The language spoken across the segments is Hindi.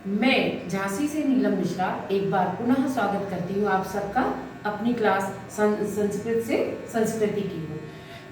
मैं झांसी से नीलम मिश्रा एक बार पुनः स्वागत करती हूँ आप सबका अपनी क्लास संस्कृत से संस्कृति की हो।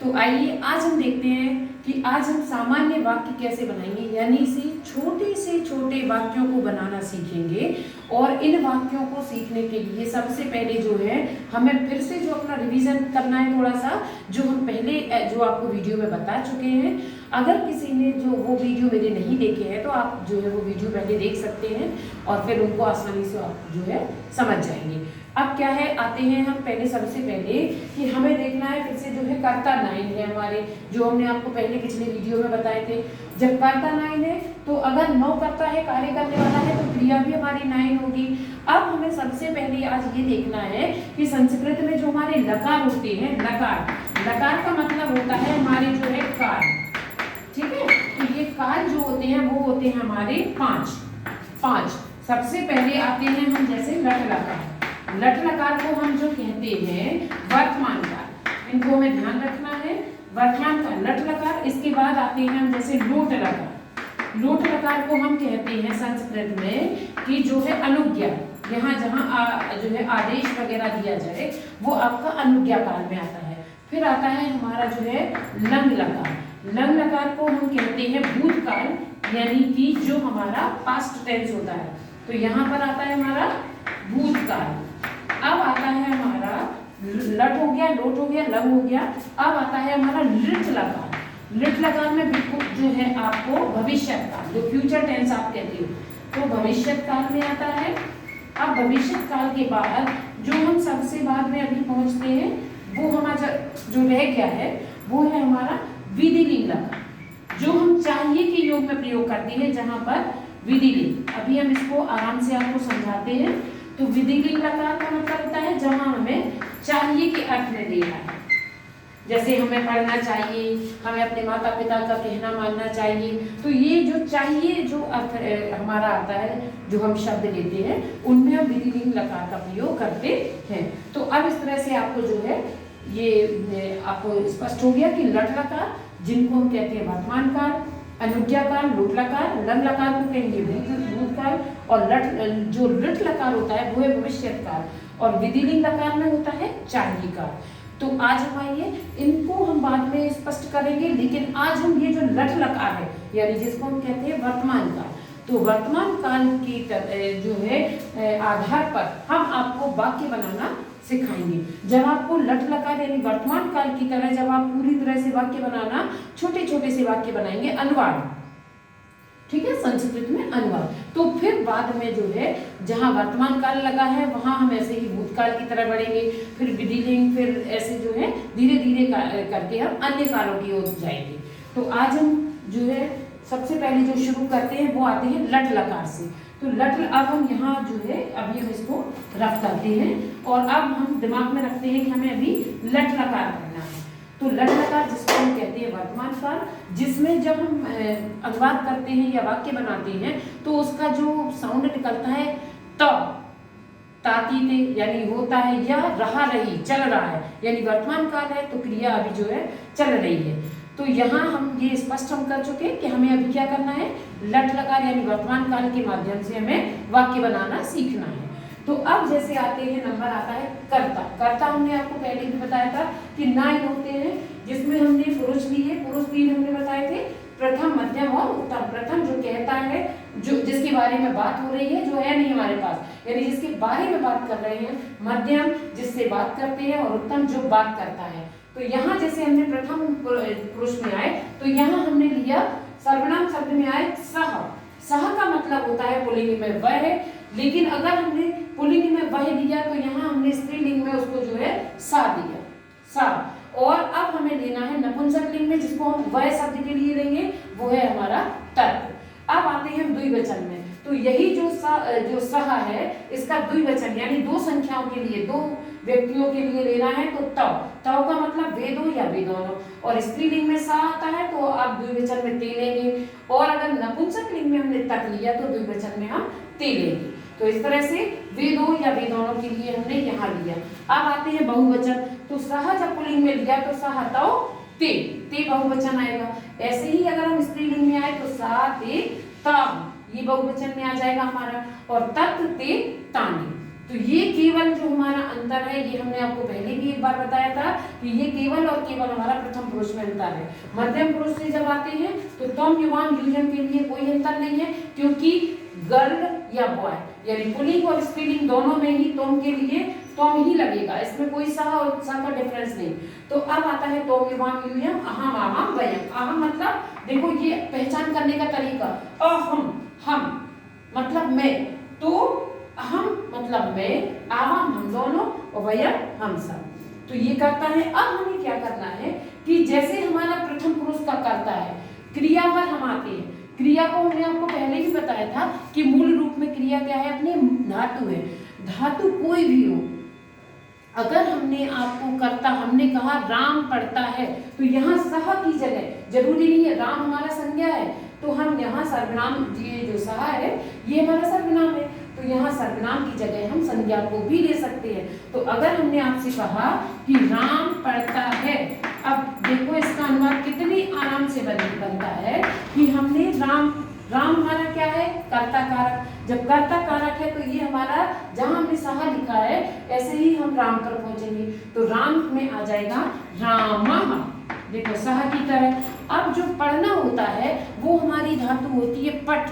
तो आइए आज हम देखते हैं कि आज हम सामान्य वाक्य कैसे बनाएंगे, यानी से छोटे वाक्यों को बनाना सीखेंगे। और इन वाक्यों को सीखने के लिए सबसे पहले जो है हमें फिर से जो अपना रिवीजन करना है थोड़ा सा, जो हम पहले जो आपको वीडियो में बता चुके हैं। अगर किसी ने जो वो वीडियो मेरे नहीं देखे हैं तो आप जो है वो वीडियो पहले देख सकते हैं और फिर उनको आसानी से आप जो है समझ जाएंगे। अब क्या है, आते हैं हम पहले सबसे पहले कि हमें देखना है फिर से जो है कर्ता नाइन है हमारे, जो हमने आपको पहले पिछले वीडियो में बताए थे। जब कर्ता नाइन है तो अगर नौ कर्ता है, कार्य करने वाला है, तो क्रिया भी हमारी नाइन होगी। अब हमें सबसे पहले आज ये देखना है कि संस्कृत में जो हमारे लकार होते हैं, लकार का मतलब होता है हमारे जो है कार, ठीक है। तो ये कार जो होते हैं वो होते हैं हमारे पांच। सबसे पहले आते हैं हम जैसे लट लकार। लट लकार को हम जो कहते हैं वर्तमान काल, इनको हमें ध्यान रखना है। वर्तमान काल लट लकार। इसके बाद आते हैं हम जैसे लोट लकार। लोट लकार को हम कहते हैं संस्कृत में कि जो है अनुज्ञा, यहाँ जहाँ जो है आदेश वगैरह दिया जाए वो आपका अनुज्ञा काल में आता है। फिर आता है हमारा जो है लंग लकार। लंग लकार को हम कहते हैं भूतकाल, यानी कि जो हमारा पास्ट टेंस होता है। तो यहाँ पर आता है हमारा भूतकाल। अब आता है हमारा लट हो गया, लोट हो गया, लंग हो गया। अब आता है हमारा लिट लकार। लिट लकार में बिल्कुल जो है आपको भविष्य काल, जो फ्यूचर टेंस आप कहते हो, तो भविष्य काल में आता है। अब भविष्य काल के बाद जो हम सबसे बाद में अभी पहुंचते हैं वो हमारा जो रह गया है वो है हमारा विधिलिंग लकार, जो हम चाहिए के योग में प्रयोग करते हैं, जहां पर विधिलिंग। अभी हम इसको आराम से आपको समझाते हैं। तो विधिलिंग लकार का मतलब होता है जहां हमें चाहिए के अर्थ में देना है, जैसे हमें पढ़ना चाहिए, हमें अपने माता पिता का कहना मानना चाहिए। तो ये जो चाहिए जो अर्थ हमारा आता है, जो हम शब्द लेते हैं, उनमें हम विधिलिंग लकार का प्रयोग करते हैं। तो अब इस तरह से आपको जो है ये आपको स्पष्ट हो गया कि लट लकार, जिनको हम कहते हैं वर्तमान काल, अनुज्ञा काल लोट लकार, लंग लकार को कहेंगे भूतकाल, और जो लिट लकार होता है वो है भविष्य काल, और विधिलिंग लकार में होता है चाहिए काल। तो आज हम आइए इनको हम बाद में स्पष्ट करेंगे, लेकिन आज हम ये जो लट लकार है, यानी जिसको हम कहते हैं वर्तमान काल, तो वर्तमान काल की जो है आधार पर हम आपको वाक्य बनाना सिखाएंगे। जब आपको लट लकार यानी वर्तमान काल की तरह जब आप पूरी तरह से वाक्य बनाना, छोटे छोटे से वाक्य बनाएंगे, अनुवाद, ठीक है, संस्कृत में अनुवाद। तो फिर बाद में जो है जहां वर्तमान काल लगा है वहां हम ऐसे ही भूतकाल की तरह बढ़ेंगे, फिर विधिलिंग, फिर ऐसे जो है धीरे धीरे करके हम अन्य कालों की ओर जाएंगे। तो आज हम जो है सबसे पहले जो शुरू करते हैं वो आते हैं लट लकार से। तो लट, अब हम यहाँ जो है अभी हम इसको रफ करते हैं और अब हम दिमाग में रखते हैं कि हमें अभी लट लकार करना है। तो लट लकार जिसको हम कहते हैं वर्तमान काल, जिसमें जब हम अनुवाद करते हैं या वाक्य बनाते हैं तो उसका जो साउंड निकलता है त, ताती थे यानी होता है, या रहा रही चल रहा है, यानी वर्तमान काल है तो क्रिया अभी जो है चल रही है। तो यहाँ हम ये स्पष्ट हम कर चुके हैं कि हमें अभी क्या करना है, लट लकार यानी वर्तमान काल के माध्यम से हमें वाक्य बनाना सीखना है। तो अब जैसे आते हैं नंबर आता है कर्ता। कर्ता हमने आपको पहले भी बताया था कि 9 होते हैं, जिसमें हमने पुरुष लिए, पुरुष 3 हमने बताए थे, प्रथम, मध्यम और उत्तम। प्रथम जो कहता है, जो जिसके बारे में बात हो रही है, जो है नहीं हमारे पास, यानी जिसके बारे में बात कर रहे हैं, मध्यम जिससे बात करते हैं, और उत्तम जो बात करता है। तो यहाँ जैसे हमने प्रथम पुरुष में आए तो यहाँ हमने लिया सर्वनाम शब्द में आए सह। सह का मतलब होता है पुल्लिंग में वह है, लेकिन अगर हमने पुल्लिंग में वह दिया तो यहाँ हमने स्त्रीलिंग में उसको जो है सा दिया, सा। और अब हमें लेना है नपुंसक लिंग में, जिसको हम वह शब्द के लिए लेंगे, वो है हमारा तत्व। अब आते हैं हम द्विवचन में। तो यही जो सह है इसका द्विवचन यानी 2 संख्याओं के लिए, 2 व्यक्तियों के लिए लेना है। तो तव, तव का मतलब वे दो या वे दोनों, और स्त्रीलिंग में सा आता है तो आप द्विवचन में ते लेंगे, और अगर नपुंसक लिंग में हमने तक लिया तो द्विवचन में हम ते लेंगे। तो इस तरह से वे दो या वे दोनों के लिए हमने यहाँ लिया। अब आते हैं बहुवचन। तो सह जब पुल्लिंग में लिया तो सह तव ते बहुवचन आएगा। ऐसे ही अगर हम स्त्रीलिंग में आए तो सा ते ताम, ये बहुवचन में आ जाएगा हमारा, और तत् ते तानि। तो ये केवल जो हमारा अंतर है, ये हमने आपको पहले भी एक बार बताया था कि ये केवल और केवल हमारा प्रथम पुरुष में अंतर है। मध्यम पुरुष से जब आते हैं तो तम युवाम यूयम के लिए कोई अंतर नहीं है, क्योंकि गर्ल या बॉय यानी पुल्लिंग और स्त्रीलिंग दोनों में ही तोम के लिए तोम ही लगेगा, इसमें कोई सह और स का डिफरेंस नहीं। तो अब आता है तोम युवाम यूयम, अहम आवाम वयम। अहम मतलब देखो ये पहचान करने का तरीका, अहम हम मतलब मैं, तो अहम मतलब मैं, आवाम हम दोनों, और वयम हम सब। तो ये करता है। अब हमें क्या करना है कि जैसे हमारा प्रथम पुरुष का करता है, क्रिया पर हम आते हैं। क्रिया को हमने आपको पहले भी बताया था कि मूल रूप में क्रिया क्या है, अपने धातु है। धातु कोई भी हो, अगर हमने आपको करता, हमने कहा राम पढ़ता है, तो यहाँ सह की जगह, जरूरी नहीं है राम हमारा संज्ञा है, तो हम यहाँ सर्वनाम, ये जो सह है ये हमारा सर्वनाम है, तो यहाँ सर्वनाम की जगह हम संज्ञा को भी ले सकते हैं। तो अगर हमने आपसे कहा कि राम पढ़ता है, अब देखो इसका अनुवाद कितनी आराम से बनता है कि हमने राम, राम हमारा क्या है, कर्ता कारक। जब कर्ता कारक है तो ये हमारा, जहां हमने सहा लिखा है ऐसे ही हम राम पर पहुंचेंगे, तो राम में आ जाएगा रामः, देखो सहा की तरह। अब जो पढ़ना होता है वो हमारी धातु होती है पठ।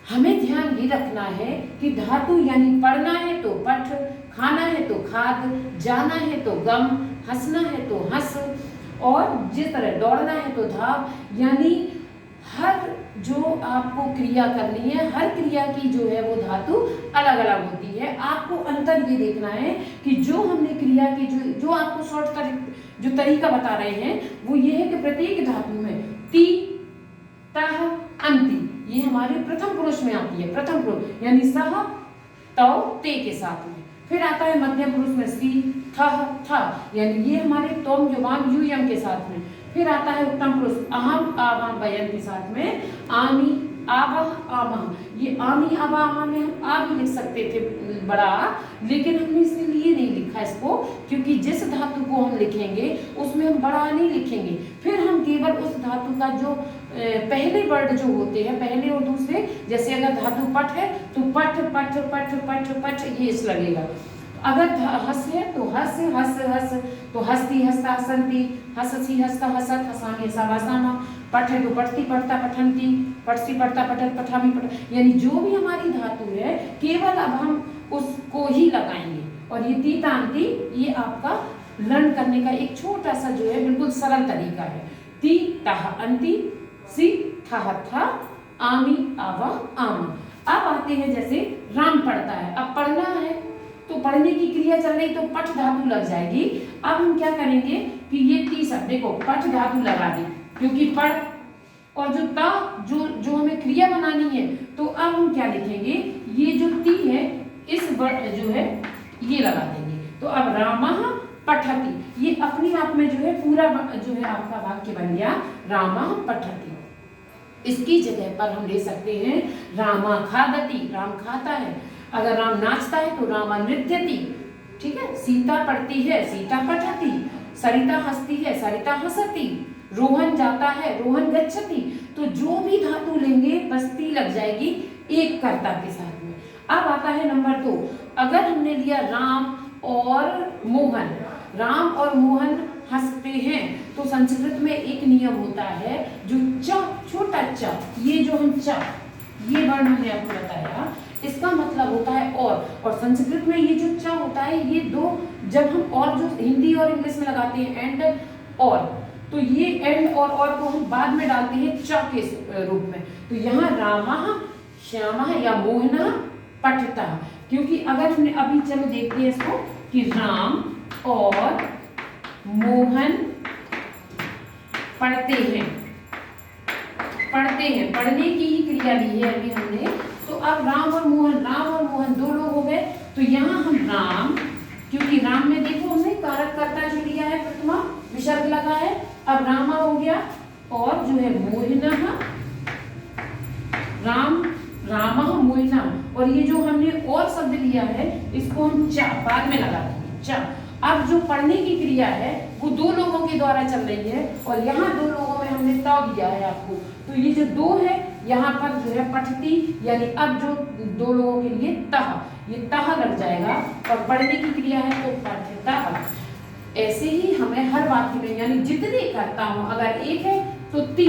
हमें ध्यान ये रखना है कि धातु यानी पढ़ना है तो पठ, खाना है तो खाद, जाना है तो गम, हंसना है तो हंस, और जिस तरह दौड़ना है तो धाव। यानी हर जो आपको क्रिया करनी है, हर क्रिया की जो है वो धातु अलग अलग होती है। आपको अंतर ये देखना है कि जो हमने क्रिया की जो आपको शॉर्ट जो तरीका बता रहे हैं वो ये है कि प्रत्येक धातु में ती, तह, अंति, ये हमारे प्रथम पुरुष में आती है। प्रथम पुरुष यानी सह, तौ, ते के साथ में। फिर आता है मध्यम पुरुष में सी, थह, था, यानी ये हमारे तोम, युवाम, यूयम के साथ में। फिर आता है उत्तम पुरुष अहम, आवाम, वयम के साथ में आमी, आवह, आमह। ये आमी, आवा, आमा में हम आ भी लिख सकते थे बड़ा, लेकिन हमने इसलिए नहीं लिखा इसको, क्योंकि जिस धातु को हम लिखेंगे उसमें हम बड़ा नहीं लिखेंगे। फिर हम केवल उस धातु का जो पहले वर्ड जो होते हैं, पहले और दूसरे, जैसे अगर धातु पठ है तो पठ, पठ, पठ, पठ, पठ, ये इस लगेगा। अगर हस है तो हस, हस, हस, तो हस्ती, हस्ता, हसंती, हससी, हस्ता, हसत, हसामी, हसा, हसामा। पठ है तो पढ़ती, पढ़ता, पठंती, पढ़ती, पढ़ता, पठत, पठामी, पठ। यानी जो भी हमारी धातु है केवल अब हम उसको ही लगाएंगे। और ये ती, तांति, ये आपका लर्न करने का एक छोटा सा जो है बिल्कुल सरल तरीका है। ती, तह, अंति, सी, थह, था, आमी, आवा, आमा। अब आते हैं जैसे राम पढ़ता है। अब पढ़ना है तो पढ़ने की क्रिया चल रही तो पठ धातु लग जाएगी। अब हम क्या करेंगे कि ये ती सब, देखो पठ धातु लगा दी क्योंकि पढ़, और जो ता जो हमें क्रिया बनानी है, तो अब हम क्या लिखेंगे, ये जो ती है इस वर्ड जो है ये लगा देंगे। तो अब रामः पठति, ये अपने आप में जो है पूरा जो है आपका वाक्य बन गया रामः पठति। इसकी जगह पर हम ले सकते हैं रामा खादति, राम खाता है। अगर राम नाचता है तो रामा नृत्यति, ठीक है। सीता पढ़ती है, सीता पठति। सरिता हंसती है, सरिता हंसति। रोहन जाता है, रोहन गच्छति। तो जो भी धातु लेंगे बस्ती लग जाएगी एक कर्ता के साथ में। अब आता है नंबर 2। अगर हमने लिया राम और मोहन, राम और मोहन हंसते हैं, तो संस्कृत में एक नियम होता है जो च, छोटा च, ये जो हम च, ये वर्ण हमने आपको बताया, इसका मतलब होता है और संस्कृत में ये जो च होता है, ये दो, जब हम और जो हिंदी और इंग्लिश में लगाते हैं एंड और, तो ये एंड और को हम बाद में डालते हैं च के रूप में। तो यहाँ रामः, श्यामः या मोहनः पठतः, क्योंकि अगर हमने अभी, चलो देखते हैं इसको कि राम और मोहन पढ़ते हैं, पढ़ने की ही क्रिया ली है अभी हमने। तो अब राम और मोहन दो लोग हो गए। तो यहाँ हम राम, क्योंकि राम में देखो हमने कारक कर्ता जो लिया है प्रथमा, विसर्ग लगा है। अब रामा हो गया और जो है मोहिनः, रामः मोहिनः, और ये जो हमने और शब्द लिया है इसको हम चा बाद में लगा देंगे, चा। अब जो पढ़ने की क्रिया है वो दो लोगों के द्वारा चल रही है, और यहाँ दो लोगों में हमने तौ दिया है आपको। तो ये जो दो है यहाँ पर जो है पठती, यानी अब जो दो लोगों के लिए तह, ये तह लग जाएगा और पढ़ने की क्रिया है तो पठतः। ऐसे ही हमें हर वाक्य में, यानी जितने करता हूँ, अगर एक है तो ती,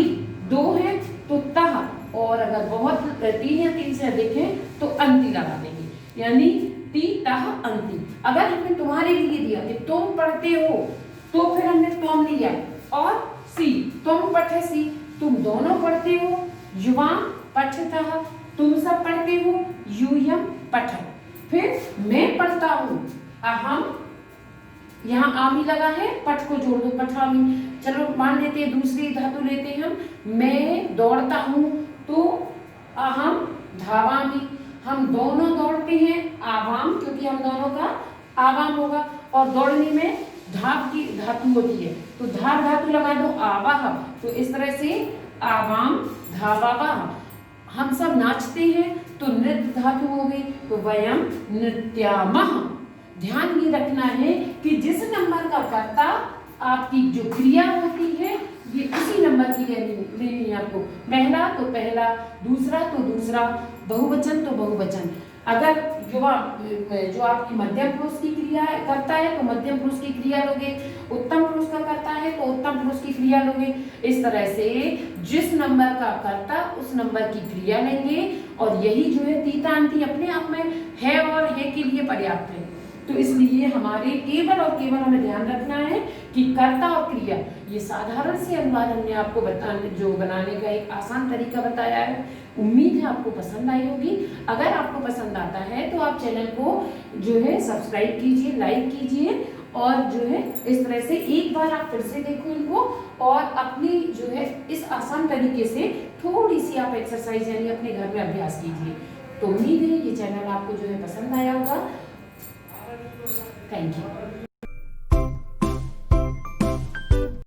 दो है तो तह, और अगर बहुत 3 या 3 से अधिक है तो अंति लगा देंगे, यानी ती तह अंति। अगर हमने तुम्हारे लिए दिया कि तुम पढ़ते हो तो फिर हमने तुम लिया, और सी, तुम पठसी, तुम दोनों पढ़ते हो, युवाम पठतः, तुम सब पढ़ते हो, यूयम पठत्। फिर मैं पढ़ता हूँ, अहम, यहाँ आमी लगा है, पठ को जोड़ दो, पठामी। चलो मान लेते हैं, दूसरी धातु लेते हैं हम, मैं दौड़ता हूँ तो अहम धावामी, हम दोनों दौड़ते हैं, आवाम, क्योंकि हम दोनों का आवाम होगा, और दौड़ने में धाव की धातु होती है तो धाव धातु लगा दो, आवाह, तो इस तरह से आवाम धावावाह। हम सब नाचते हैं तो नृत्य धातु हो गई, तो वयम नृत्यामः। ध्यान ये रखना है कि जिस नंबर का कर्ता आपकी जो क्रिया होती है ये उसी नंबर की लेनी है आपको। पहला तो पहला, दूसरा तो दूसरा, बहुवचन तो बहुवचन। अगर युवा जो आपकी मध्यम पुरुष की क्रिया करता है तो मध्यम पुरुष की क्रिया लोगे, उत्तम पुरुष का करता है तो उत्तम पुरुष की क्रिया लोगे। इस तरह से जिस नंबर का करता उस नंबर की क्रिया लेंगे, और यही जो है तीतांती अपने आप में है और है के लिए पर्याप्त है। तो इसलिए हमारे केवल और केवल हमें ध्यान रखना है कि कर्ता और क्रिया, ये साधारण से अनुवाद हमने आपको बनाने का एक आसान तरीका बताया है। उम्मीद है आपको पसंद आई होगी। अगर आपको पसंद आता है तो आप चैनल को जो है सब्सक्राइब कीजिए, लाइक कीजिए, और जो है इस तरह से एक बार आप फिर से देखो इनको, और अपनी जो है इस आसान तरीके से थोड़ी सी आप एक्सरसाइज यानी अपने घर में अभ्यास कीजिए। तो उम्मीद है ये चैनल आपको जो है पसंद आया होगा। Thank you.